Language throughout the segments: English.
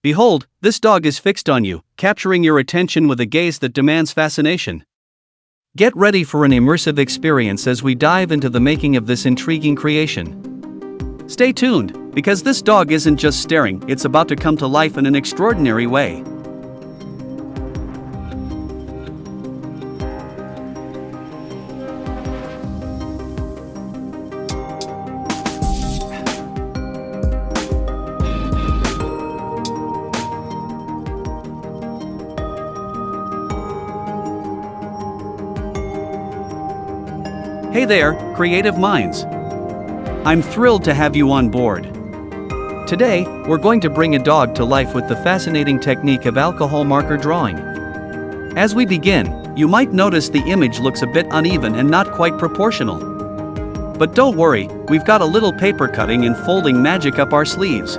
Behold, this dog is fixed on you, capturing your attention with a gaze that demands fascination. Get ready for an immersive experience as we dive into the making of this intriguing creation. Stay tuned, because this dog isn't just staring, it's about to come to life in an extraordinary way. Hey there, creative minds! I'm thrilled to have you on board. Today, we're going to bring a dog to life with the fascinating technique of alcohol marker drawing. As we begin, you might notice the image looks a bit uneven and not quite proportional. But don't worry, we've got a little paper cutting and folding magic up our sleeves.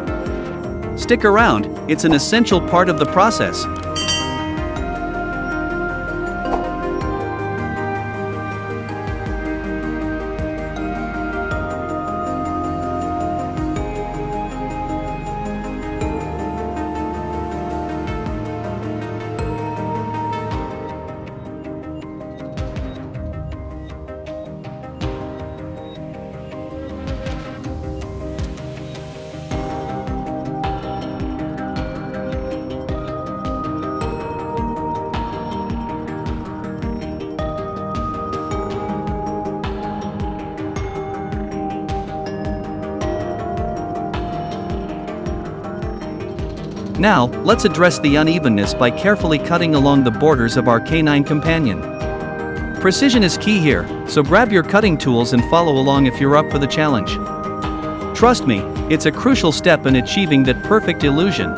Stick around, it's an essential part of the process. Now, let's address the unevenness by carefully cutting along the borders of our canine companion. Precision is key here, so grab your cutting tools and follow along if you're up for the challenge. Trust me, it's a crucial step in achieving that perfect illusion.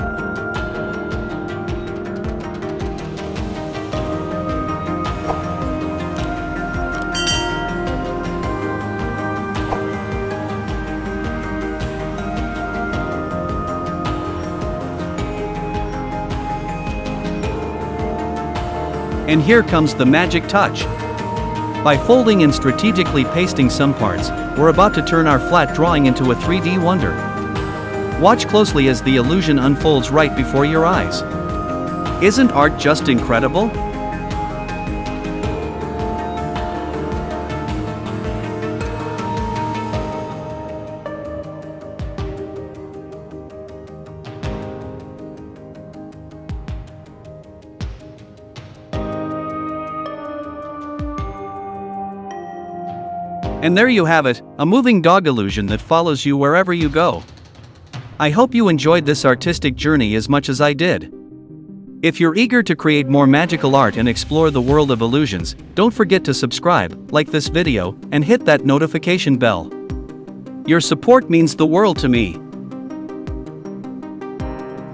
And here comes the magic touch. By folding and strategically pasting some parts, we're about to turn our flat drawing into a 3D wonder. Watch closely as the illusion unfolds right before your eyes. Isn't art just incredible? And there you have it, a moving dog illusion that follows you wherever you go. I hope you enjoyed this artistic journey as much as I did. If you're eager to create more magical art and explore the world of illusions, don't forget to subscribe, like this video, and hit that notification bell. Your support means the world to me.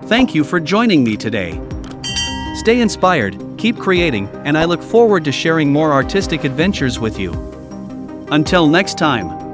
Thank you for joining me today. Stay inspired, keep creating, and I look forward to sharing more artistic adventures with you. Until next time.